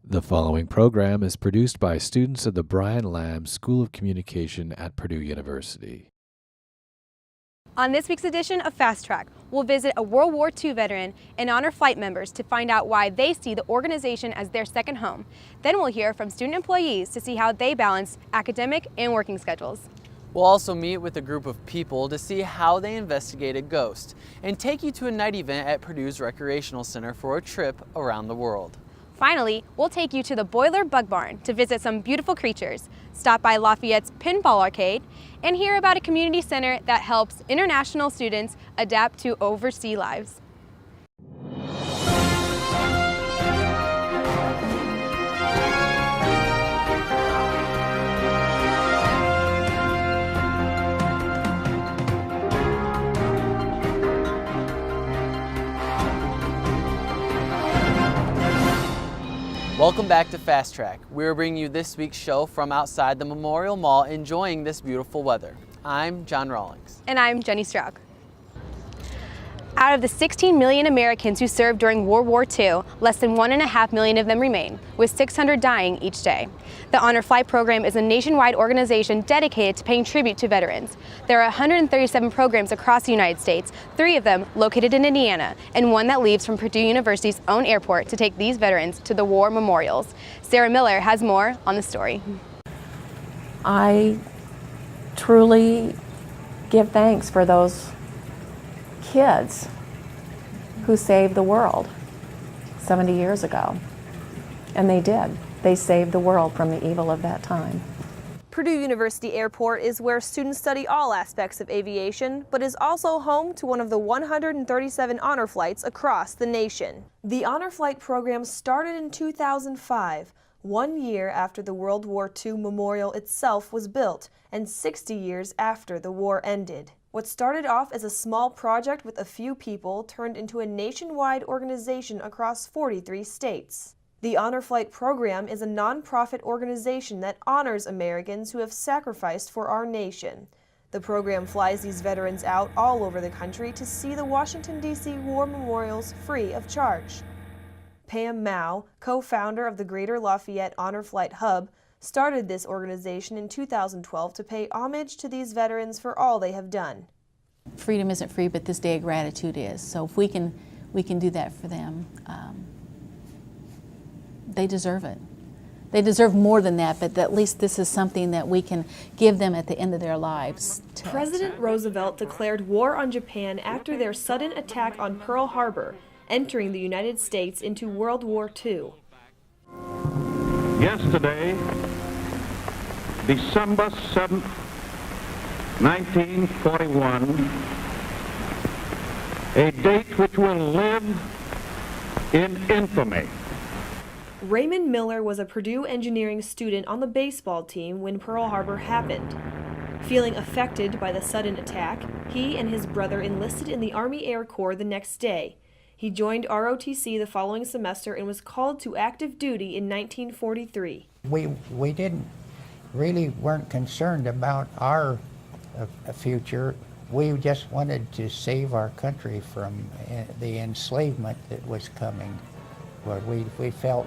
The following program is produced by students of the Brian Lamb School of Communication at Purdue University. On this week's edition of Fast Track, we'll visit a World War II veteran and honor flight members to find out why they see the organization as their second home. Then we'll hear from student employees to see how they balance academic and working schedules. We'll also meet with a group of people to see how they investigated ghosts and take you to a night event at Purdue's Recreational Center for a trip around the world. Finally, we'll take you to the Boilerbug Barn to visit some beautiful creatures, stop by Lafayette's Pinball Arcade, and hear about a community center that helps international students adapt to overseas lives. Welcome back to Fast Track. We're bringing you this week's show from outside the Memorial Mall, enjoying this beautiful weather. I'm John Rawlings. And I'm Jenny Strouk. Out of the 16 million Americans who served during World War II, less than 1.5 million of them remain, with 600 dying each day. The Honor Flight Program is a nationwide organization dedicated to paying tribute to veterans. There are 137 programs across the United States, 3 of them located in Indiana, and one that leaves from Purdue University's own airport to take these veterans to the war memorials. Sarah Miller has more on the story. I truly give thanks for those kids who saved the world 70 years ago. And they did. They saved the world from the evil of that time. Purdue University Airport is where students study all aspects of aviation, but is also home to one of the 137 honor flights across the nation. The Honor Flight program started in 2005, 1 year after the World War II memorial itself was built, and 60 years after the war ended. What started off as a small project with a few people turned into a nationwide organization across 43 states. The Honor Flight program is a nonprofit organization that honors Americans who have sacrificed for our nation. The program flies these veterans out all over the country to see the Washington, D.C. war memorials free of charge. Pam Mao, co-founder of the Greater Lafayette Honor Flight Hub, started this organization in 2012 to pay homage to these veterans for all they have done. Freedom isn't free, but this day of gratitude is. So if we can do that for them, they deserve it. They deserve more than that, but at least this is something that we can give them at the end of their lives. President Roosevelt declared war on Japan after their sudden attack on Pearl Harbor, entering the United States into World War II. Yesterday, December 7th, 1941, a date which will live in infamy. Raymond Miller was a Purdue engineering student on the baseball team when Pearl Harbor happened. Feeling affected by the sudden attack, he and his brother enlisted in the Army Air Corps the next day. He joined ROTC the following semester and was called to active duty in 1943. We weren't concerned about our future. We just wanted to save our country from the enslavement that was coming. But we felt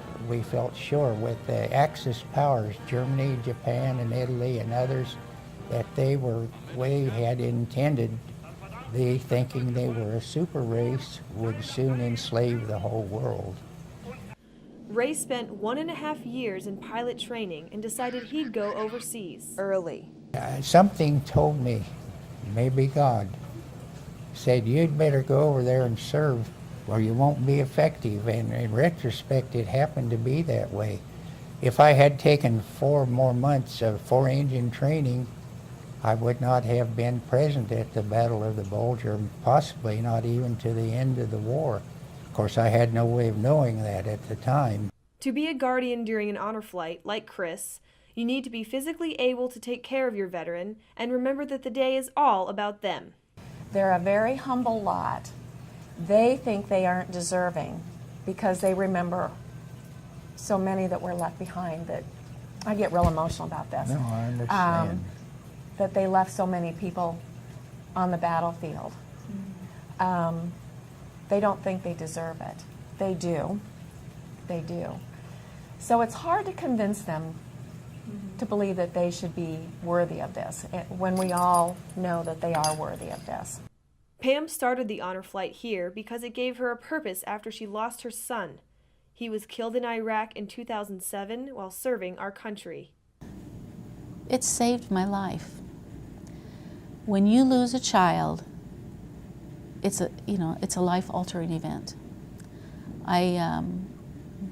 sure with the Axis powers, Germany, Japan, and Italy, and others, that we had intended. They, thinking they were a super race, would soon enslave the whole world. Ray spent 1.5 years in pilot training and decided he'd go overseas early. Something told me, maybe God, said you'd better go over there and serve or you won't be effective. And in retrospect, it happened to be that way. If I had taken 4 more months of 4-engine training, I would not have been present at the Battle of the Bulge, or possibly not even to the end of the war. Of course, I had no way of knowing that at the time. To be a guardian during an honor flight, like Chris, you need to be physically able to take care of your veteran and remember that the day is all about them. They're a very humble lot. They think they aren't deserving because they remember so many that were left behind that I get real emotional about this. No, I understand. That they left so many people on the battlefield. They don't think they deserve it. They do. They do. So it's hard to convince them to believe that they should be worthy of this when we all know that they are worthy of this. Pam started the honor flight here because it gave her a purpose after she lost her son. He was killed in Iraq in 2007 while serving our country. It saved my life. When you lose a child, it's a life-altering event. I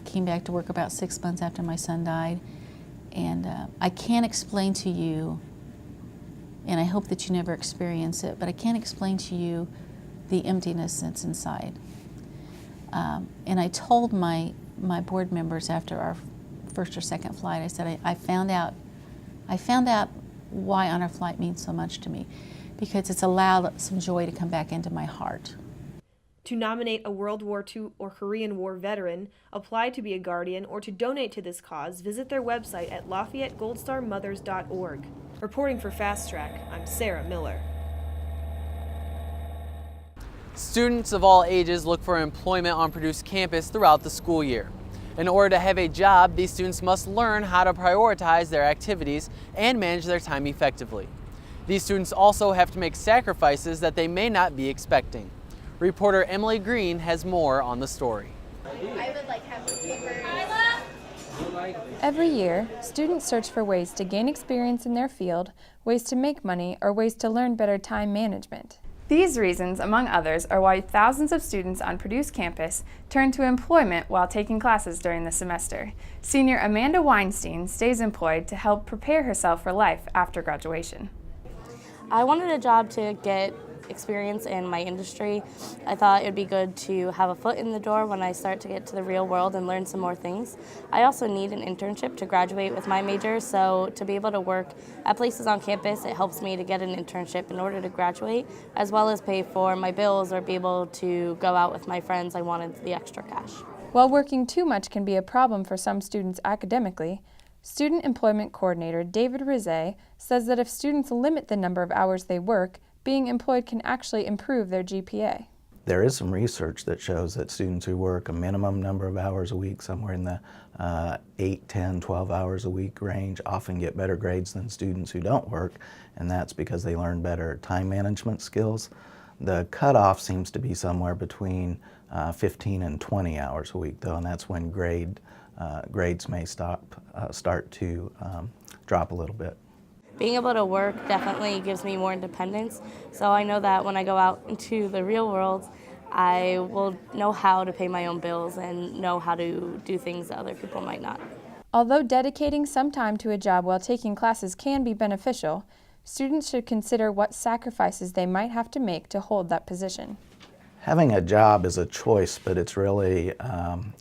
came back to work about 6 months after my son died, and I can't explain to you, and I hope that you never experience it, but I can't explain to you the emptiness that's inside. And I told my board members after our first or second flight, I said, I found out why honor flight means so much to me, because it's allowed some joy to come back into my heart. To nominate a World War II or Korean War veteran, apply to be a guardian, or to donate to this cause, visit their website at LafayetteGoldStarMothers.org. Reporting for Fast Track, I'm Sarah Miller. Students of all ages look for employment on Purdue's campus throughout the school year. In order to have a job, these students must learn how to prioritize their activities and manage their time effectively. These students also have to make sacrifices that they may not be expecting. Reporter Emily Green has more on the story. Every year, students search for ways to gain experience in their field, ways to make money, or ways to learn better time management. These reasons, among others, are why thousands of students on Purdue's campus turn to employment while taking classes during the semester. Senior Amanda Weinstein stays employed to help prepare herself for life after graduation. I wanted a job to get experience in my industry. I thought it would be good to have a foot in the door when I start to get to the real world and learn some more things. I also need an internship to graduate with my major, so to be able to work at places on campus, it helps me to get an internship in order to graduate, as well as pay for my bills or be able to go out with my friends. I wanted the extra cash. While working too much can be a problem for some students academically, Student Employment Coordinator David Rizet says that if students limit the number of hours they work, being employed can actually improve their GPA. There is some research that shows that students who work a minimum number of hours a week, somewhere in the 8, 10, 12 hours a week range, often get better grades than students who don't work, and that's because they learn better time management skills. The cutoff seems to be somewhere between 15 and 20 hours a week, though, and that's when grades may start to drop a little bit. Being able to work definitely gives me more independence, so I know that when I go out into the real world, I will know how to pay my own bills and know how to do things that other people might not. Although dedicating some time to a job while taking classes can be beneficial, students should consider what sacrifices they might have to make to hold that position. Having a job is a choice, but it's really,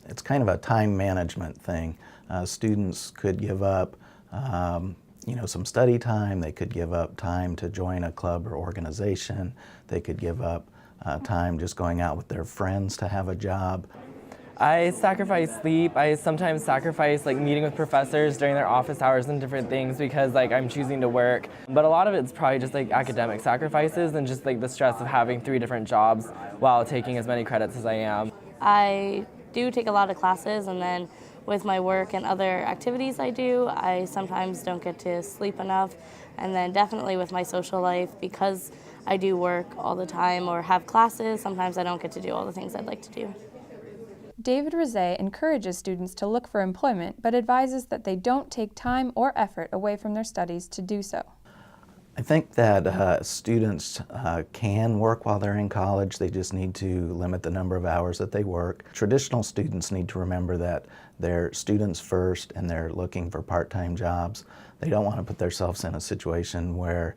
it's kind of a time management thing. Students could give up some study time. They could give up time to join a club or organization. They could give up time just going out with their friends to have a job. I sacrifice sleep. I sometimes sacrifice meeting with professors during their office hours and different things because I'm choosing to work. But a lot of it's probably just academic sacrifices and just the stress of having 3 different jobs while taking as many credits as I am. I do take a lot of classes, and then with my work and other activities I do, I sometimes don't get to sleep enough. And then definitely with my social life, because I do work all the time or have classes, sometimes I don't get to do all the things I'd like to do. David Rizet encourages students to look for employment, but advises that they don't take time or effort away from their studies to do so. I think that students can work while they're in college. They just need to limit the number of hours that they work. Traditional students need to remember that they're students first and they're looking for part-time jobs. They don't want to put themselves in a situation where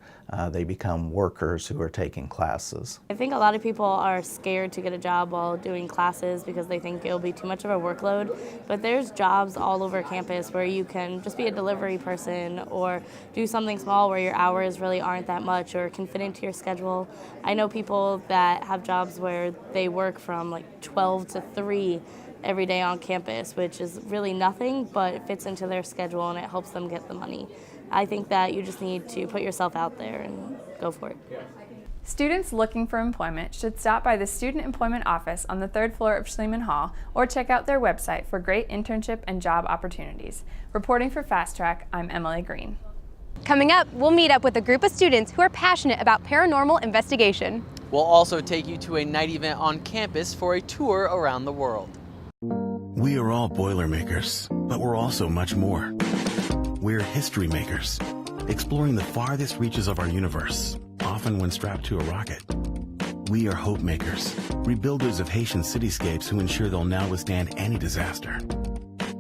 they become workers who are taking classes. I think a lot of people are scared to get a job while doing classes because they think it'll be too much of a workload, but there's jobs all over campus where you can just be a delivery person or do something small where your hours really aren't that much or can fit into your schedule. I know people that have jobs where they work from 12 to 3 every day on campus, which is really nothing, but it fits into their schedule and it helps them get the money. I think that you just need to put yourself out there and go for it. Students looking for employment should stop by the Student Employment Office on the 3rd floor of Schliemann Hall or check out their website for great internship and job opportunities. Reporting for Fast Track, I'm Emily Green. Coming up, we'll meet up with a group of students who are passionate about paranormal investigation. We'll also take you to a night event on campus for a tour around the world. We are all Boilermakers, but we're also much more. We're history makers, exploring the farthest reaches of our universe, often when strapped to a rocket. We are hope makers, rebuilders of Haitian cityscapes who ensure they'll now withstand any disaster.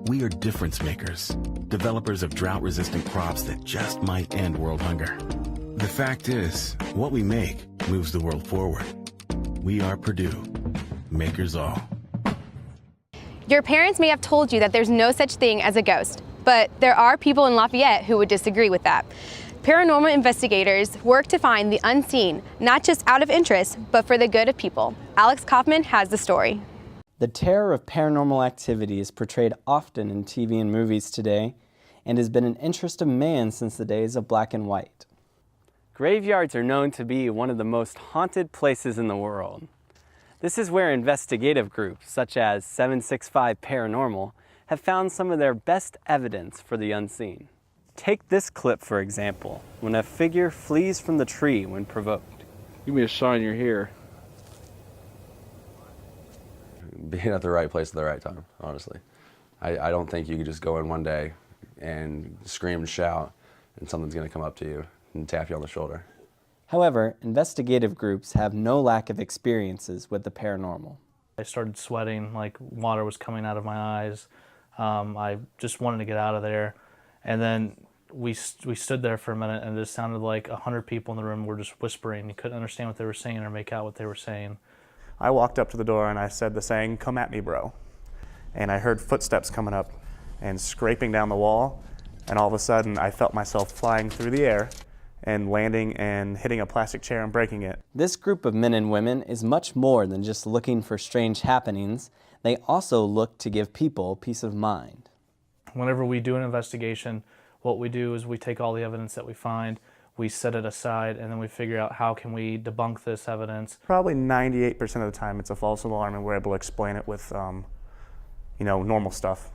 We are difference makers, developers of drought-resistant crops that just might end world hunger. The fact is, what we make moves the world forward. We are Purdue, makers all. Your parents may have told you that there's no such thing as a ghost, but there are people in Lafayette who would disagree with that. Paranormal investigators work to find the unseen, not just out of interest, but for the good of people. Alex Kaufman has the story. The terror of paranormal activity is portrayed often in TV and movies today and has been an interest of man since the days of black and white. Graveyards are known to be one of the most haunted places in the world. This is where investigative groups such as 765 Paranormal have found some of their best evidence for the unseen. Take this clip for example, when a figure flees from the tree when provoked. Give me a sign you're here. Being at the right place at the right time, honestly. I don't think you could just go in one day and scream and shout and something's gonna come up to you and tap you on the shoulder. However, investigative groups have no lack of experiences with the paranormal. I started sweating, like water was coming out of my eyes. I just wanted to get out of there. And then we stood there for a minute and it just sounded like 100 people in the room were just whispering. You couldn't understand what they were saying or make out what they were saying. I walked up to the door and I said the saying, "Come at me, bro." And I heard footsteps coming up and scraping down the wall. And all of a sudden I felt myself flying through the air and landing and hitting a plastic chair and breaking it. This group of men and women is much more than just looking for strange happenings. They also look to give people peace of mind. Whenever we do an investigation, what we do is we take all the evidence that we find, we set it aside, and then we figure out how can we debunk this evidence. Probably 98% of the time it's a false alarm and we're able to explain it with normal stuff.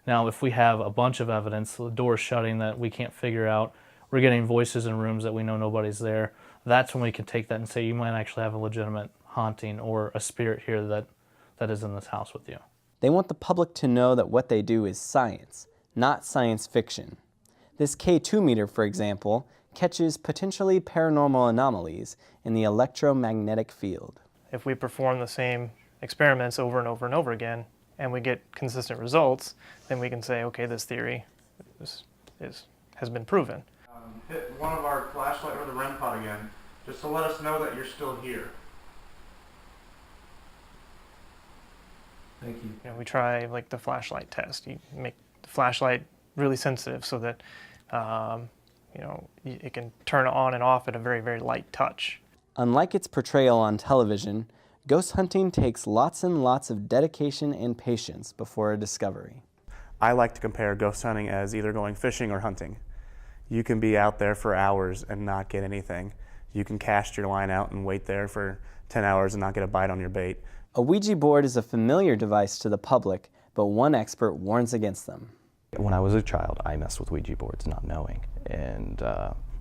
Now if we have a bunch of evidence, the door's shutting that we can't figure out, we're getting voices in rooms that we know nobody's there, that's when we can take that and say you might actually have a legitimate haunting or a spirit here that is in this house with you. They want the public to know that what they do is science, not science fiction. This K2 meter, for example, catches potentially paranormal anomalies in the electromagnetic field. If we perform the same experiments over and over and over again, and we get consistent results, then we can say, okay, this theory has been proven. Hit one of our flashlight or the REM pod again, just to let us know that you're still here. Thank you. We try like the flashlight test. You make the flashlight really sensitive so that it can turn on and off at a very, very light touch. Unlike its portrayal on television, ghost hunting takes lots and lots of dedication and patience before a discovery. I like to compare ghost hunting as either going fishing or hunting. You can be out there for hours and not get anything. You can cast your line out and wait there for 10 hours and not get a bite on your bait. A Ouija board is a familiar device to the public, but one expert warns against them. When I was a child, I messed with Ouija boards not knowing, and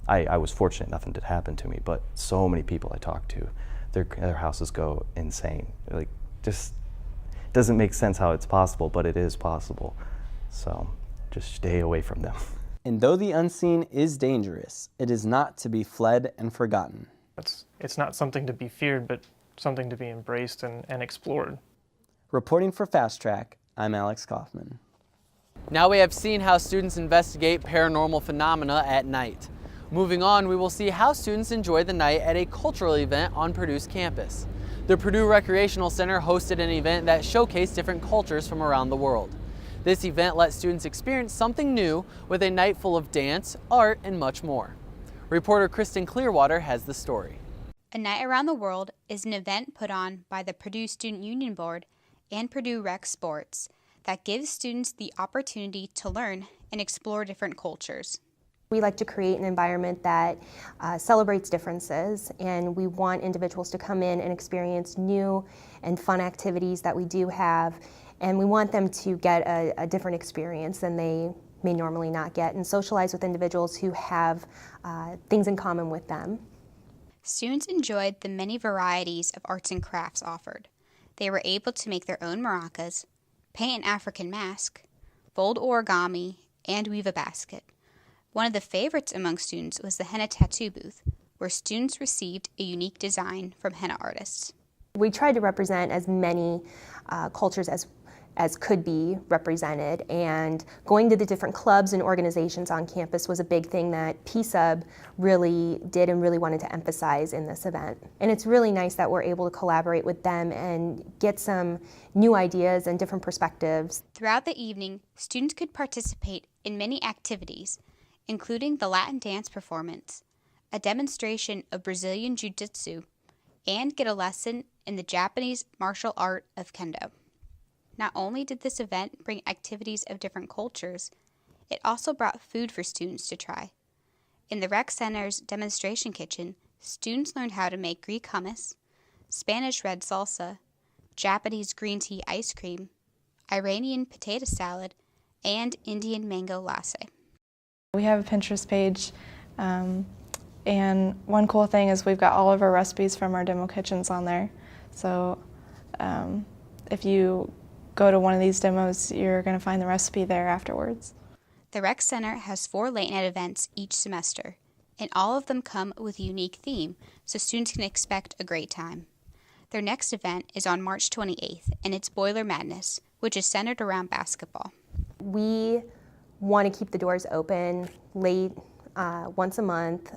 I was fortunate nothing did happen to me, but so many people I talked to, their houses go insane. Like, just doesn't make sense how it's possible, but it is possible. So just stay away from them. And though the unseen is dangerous, it is not to be fled and forgotten. It's not something to be feared, but something to be embraced and explored. Reporting for Fast Track, I'm Alex Kaufman. Now we have seen how students investigate paranormal phenomena at night. Moving on, we will see how students enjoy the night at a cultural event on Purdue's campus. The Purdue Recreational Center hosted an event that showcased different cultures from around the world. This event let students experience something new with a night full of dance, art, and much more. Reporter Kristen Clearwater has the story. A Night Around the World is an event put on by the Purdue Student Union Board and Purdue Rec Sports that gives students the opportunity to learn and explore different cultures. We like to create an environment that celebrates differences, and we want individuals to come in and experience new and fun activities that we do have, and we want them to get a different experience than they may normally not get, and socialize with individuals who have things in common with them. Students enjoyed the many varieties of arts and crafts offered. They were able to make their own maracas, paint an African mask, fold origami, and weave a basket. One of the favorites among students was the henna tattoo booth, where students received a unique design from henna artists. We tried to represent as many cultures as could be represented, and going to the different clubs and organizations on campus was a big thing that PSUB really did and really wanted to emphasize in this event. And it's really nice that we're able to collaborate with them and get some new ideas and different perspectives. Throughout the evening, students could participate in many activities, including the Latin dance performance, a demonstration of Brazilian Jiu-Jitsu, and get a lesson in the Japanese martial art of Kendo. Not only did this event bring activities of different cultures, it also brought food for students to try. In the Rec Center's demonstration kitchen, students learned how to make Greek hummus, Spanish red salsa, Japanese green tea ice cream, Iranian potato salad, and Indian mango latte. We have a Pinterest page, and one cool thing is we've got all of our recipes from our demo kitchens on there. So if you go to one of these demos, you're going to find the recipe there afterwards. The Rec Center has 4 late night events each semester, and all of them come with a unique theme, so students can expect a great time. Their next event is on March 28th, and it's Boiler Madness, which is centered around basketball. We want to keep the doors open late once a month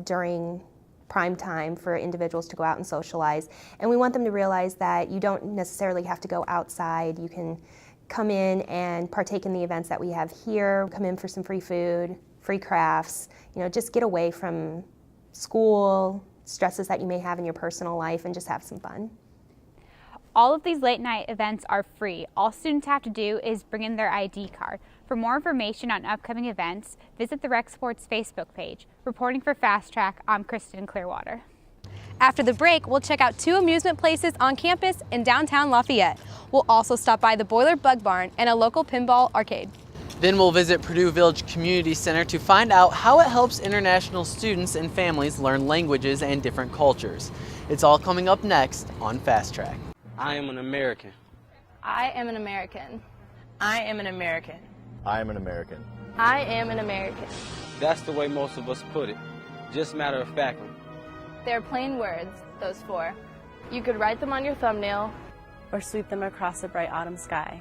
during prime time for individuals to go out and socialize, and we want them to realize that you don't necessarily have to go outside. You can come in and partake in the events that we have here, come in for some free food, free crafts, just get away from school, stresses that you may have in your personal life, and just have some fun. All of these late night events are free. All students have to do is bring in their ID card. For more information on upcoming events, visit the Rec Sports Facebook page. Reporting for Fast Track, I'm Kristen Clearwater. After the break, we'll check out 2 amusement places on campus in downtown Lafayette. We'll also stop by the Boilerbug Barn and a local Pinball Arcade. Then we'll visit Purdue Village Community Center to find out how it helps international students and families learn languages and different cultures. It's all coming up next on Fast Track. I am an American. I am an American. I am an American. I am an American. I am an American. That's the way most of us put it. Just matter of factly. They're plain words, those 4. You could write them on your thumbnail or sweep them across a bright autumn sky.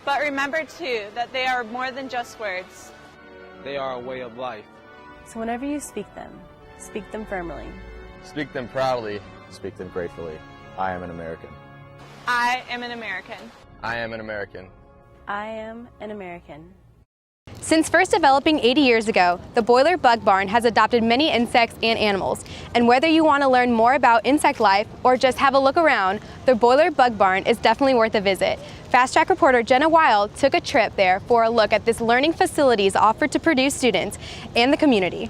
But remember, too, that they are more than just words. They are a way of life. So whenever you speak them firmly. Speak them proudly. Speak them gratefully. I am an American. I am an American. I am an American. I am an American. Since first developing 80 years ago, the Boilerbug Barn has adopted many insects and animals. And whether you want to learn more about insect life or just have a look around, the Boilerbug Barn is definitely worth a visit. Fast Track reporter Jenna Wild took a trip there for a look at this learning facilities offered to Purdue students and the community.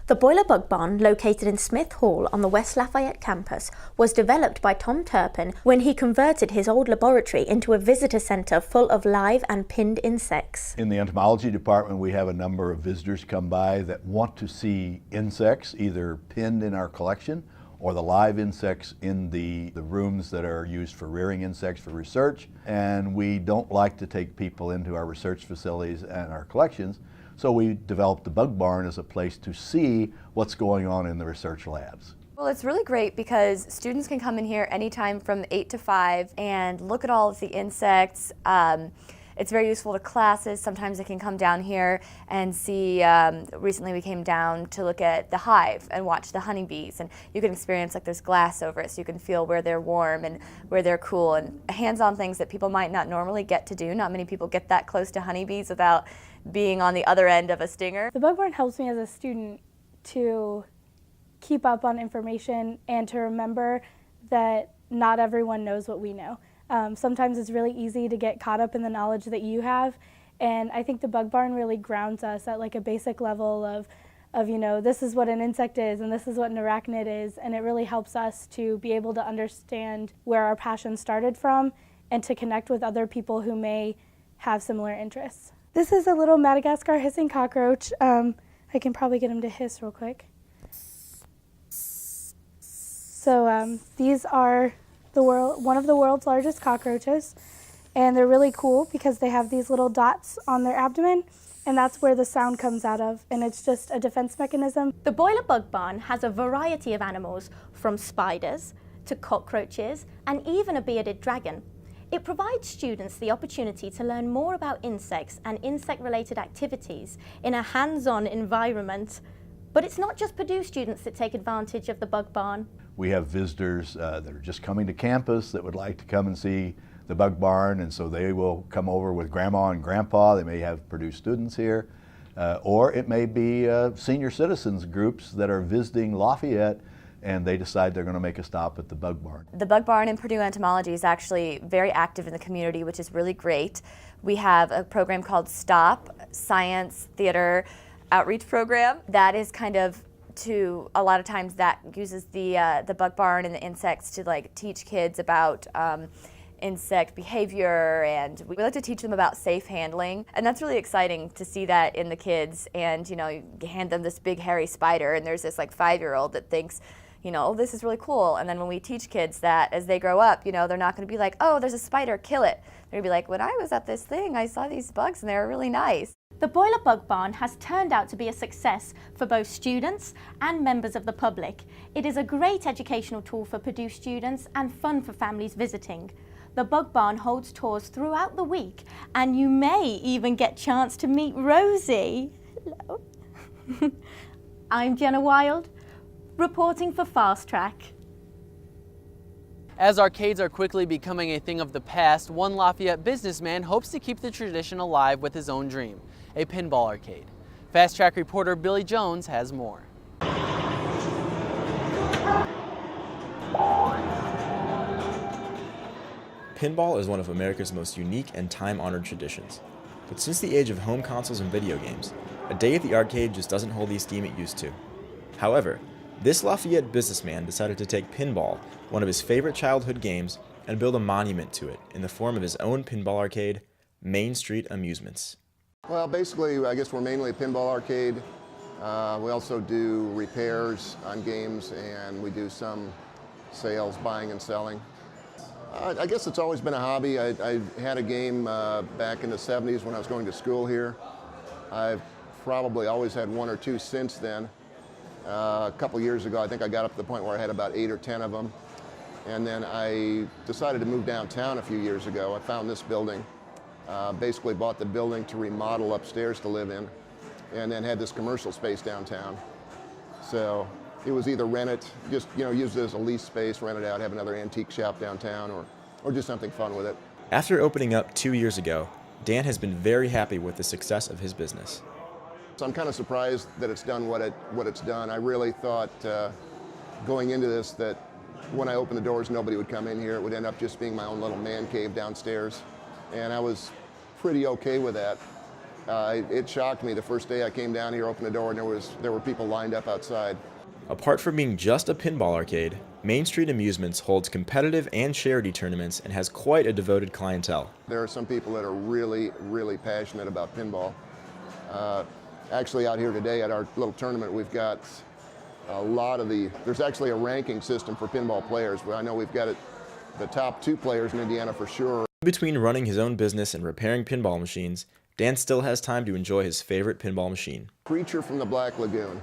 The Boilerbug Barn, located in Smith Hall on the West Lafayette campus, was developed by Tom Turpin when he converted his old laboratory into a visitor center full of live and pinned insects. In the entomology department, we have a number of visitors come by that want to see insects either pinned in our collection or the live insects in the rooms that are used for rearing insects for research. And we don't like to take people into our research facilities and our collections. So we developed the Bug Barn as a place to see what's going on in the research labs. Well, it's really great because students can come in here anytime from 8 to 5 and look at all of the insects. It's very useful to classes. Sometimes they can come down here and see, recently we came down to look at the hive and watch the honeybees, and you can experience like there's glass over it so you can feel where they're warm and where they're cool, and hands-on things that people might not normally get to do. Not many people get that close to honeybees without being on the other end of a stinger. The Bug Barn helps me as a student to keep up on information and to remember that not everyone knows what we know. Sometimes it's really easy to get caught up in the knowledge that you have And I think the Bug Barn really grounds us at like a basic level of this is what an insect is and this is what an arachnid is, and it really helps us to be able to understand where our passion started from and to connect with other people who may have similar interests. This is a little Madagascar hissing cockroach. I can probably get him to hiss real quick. So these are one of the world's largest cockroaches, and they're really cool because they have these little dots on their abdomen, and that's where the sound comes out of, and it's just a defense mechanism. The Boilerbug Barn has a variety of animals, from spiders to cockroaches and even a bearded dragon. It provides students the opportunity to learn more about insects and insect-related activities in a hands-on environment. But it's not just Purdue students that take advantage of the Bug Barn. We have visitors that are just coming to campus that would like to come and see the Bug Barn, and so they will come over with grandma and grandpa. They may have Purdue students here, or it may be senior citizens groups that are visiting Lafayette and they decide they're going to make a stop at the Bug Barn. The Bug Barn in Purdue Entomology is actually very active in the community, which is really great. We have a program called STOP, Science Theater Outreach Program, that is kind of to, a lot of times that uses the Bug Barn and the insects to like teach kids about insect behavior, and we like to teach them about safe handling, and that's really exciting to see that in the kids. And you hand them this big hairy spider, and there's this like 5-year-old that thinks, oh, this is really cool. And then when we teach kids that as they grow up, they're not going to be like, oh, there's a spider, kill it. They're going to be like, when I was at this thing, I saw these bugs and they were really nice. The Boilerbug Barn has turned out to be a success for both students and members of the public. It is a great educational tool for Purdue students and fun for families visiting. The Bug Barn holds tours throughout the week, and you may even get a chance to meet Rosie. Hello. I'm Jenna Wild, reporting for Fast Track. As arcades are quickly becoming a thing of the past, one Lafayette businessman hopes to keep the tradition alive with his own dream, a pinball arcade. Fast Track reporter Billy Jones has more. Pinball is one of America's most unique and time-honored traditions. But since the age of home consoles and video games, a day at the arcade just doesn't hold the esteem it used to. However, this Lafayette businessman decided to take pinball, one of his favorite childhood games, and build a monument to it in the form of his own pinball arcade, Main Street Amusements. Well, basically, I guess we're mainly a pinball arcade. We also do repairs on games, and we do some sales, buying and selling. I guess it's always been a hobby. I had a game back in the 70s when I was going to school here. I've probably always had one or two since then. A couple years ago, I think I got up to the point where I had about 8 or 10 of them. And then I decided to move downtown a few years ago. I found this building, basically bought the building to remodel upstairs to live in, and then had this commercial space downtown. So it was either rent it, just use it as a lease space, rent it out, have another antique shop downtown, or just something fun with it. After opening up 2 years ago, Dan has been very happy with the success of his business. So I'm kind of surprised that it's done what it's done. I really thought going into this that when I opened the doors, nobody would come in here. It would end up just being my own little man cave downstairs, and I was pretty okay with that. It shocked me the first day I came down here, opened the door, and there were people lined up outside. Apart from being just a pinball arcade, Main Street Amusements holds competitive and charity tournaments and has quite a devoted clientele. There are some people that are really, really passionate about pinball. Actually, out here today at our little tournament, we've got a lot of there's actually a ranking system for pinball players. I know we've got the top 2 players in Indiana for sure. Between running his own business and repairing pinball machines, Dan still has time to enjoy his favorite pinball machine. Creature from the Black Lagoon.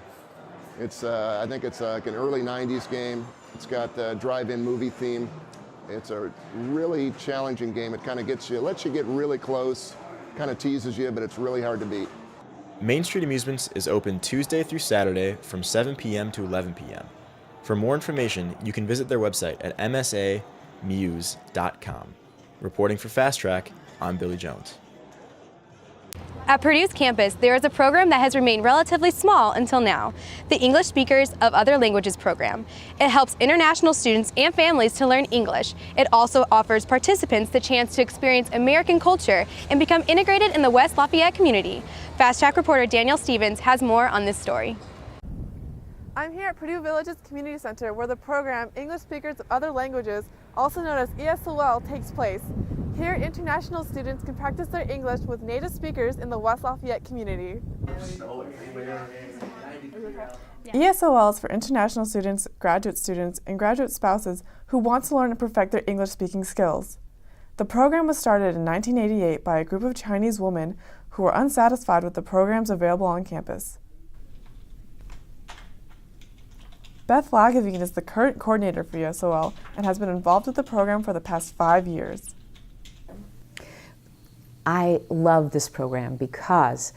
It's, I think it's like an early 90s game. It's got the drive-in movie theme. It's a really challenging game. It kind of lets you get really close, kind of teases you, but it's really hard to beat. Main Street Amusements is open Tuesday through Saturday from 7 p.m. to 11 p.m. For more information, you can visit their website at msamuse.com. Reporting for Fast Track, I'm Billy Jones. At Purdue's campus, there is a program that has remained relatively small until now, the English Speakers of Other Languages program. It helps international students and families to learn English. It also offers participants the chance to experience American culture and become integrated in the West Lafayette community. Fast Track reporter Danielle Stevens has more on this story. I'm here at Purdue Village's Community Center, where the program English Speakers of Other Languages, also known as ESOL, takes place. Here, international students can practice their English with native speakers in the West Lafayette community. ESOL is for international students, and graduate spouses who want to learn and perfect their English speaking skills. The program was started in 1988 by a group of Chinese women who were unsatisfied with the programs available on campus. Beth Lagavine is the current coordinator for ESOL and has been involved with the program for the past 5 years. I love this program because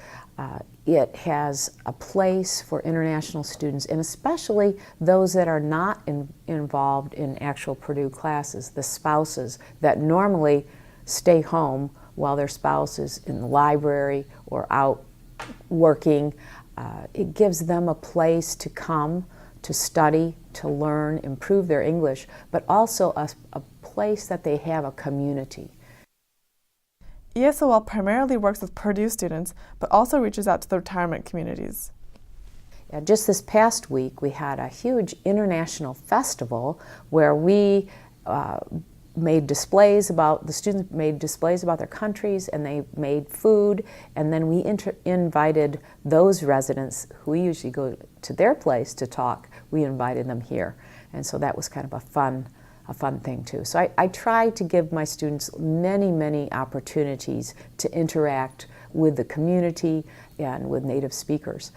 it has a place for international students, and especially those that are not involved in actual Purdue classes, the spouses that normally stay home while their spouse is in the library or out working. It gives them a place to come, to study, to learn, improve their English, but also a place that they have a community. ESOL primarily works with Purdue students, but also reaches out to the retirement communities. Just this past week, we had a huge international festival where we made displays about, the students made displays about their countries, and they made food, and then we invited those residents who we usually go to their place to talk, we invited them here. And so that was kind of a fun thing too. So I try to give my students many opportunities to interact with the community and with native speakers.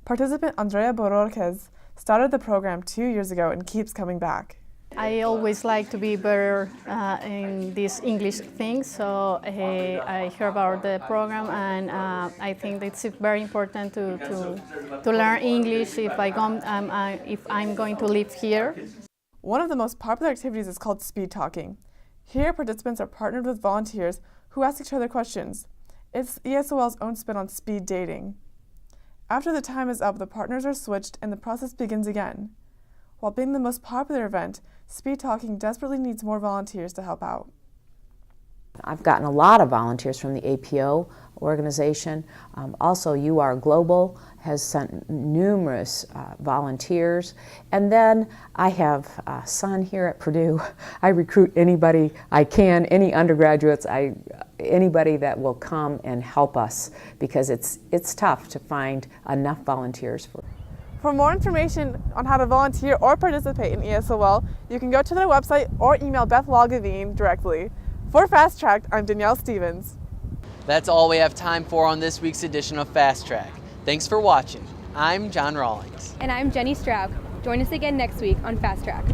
Participant Andrea Bororquez started the program 2 years ago and keeps coming back. I always like to be better in this English thing, so I hear about the program, and I think it's very important to learn English if I'm going to live here. One of the most popular activities is called speed talking. Here, participants are partnered with volunteers who ask each other questions. It's ESOL's own spin on speed dating. After the time is up, the partners are switched and the process begins again. While being the most popular event, speed talking desperately needs more volunteers to help out. I've gotten a lot of volunteers from the APO organization. Also, UR Global has sent numerous volunteers. And then I have a son here at Purdue. I recruit anybody I can, any undergraduates, anybody that will come and help us, because it's tough to find enough volunteers. For more information on how to volunteer or participate in ESOL, you can go to their website or email Beth Lagavine directly. For Fast Track, I'm Danielle Stevens. That's all we have time for on this week's edition of Fast Track. Thanks for watching. I'm John Rawlings. And I'm Jenny Straub. Join us again next week on Fast Track.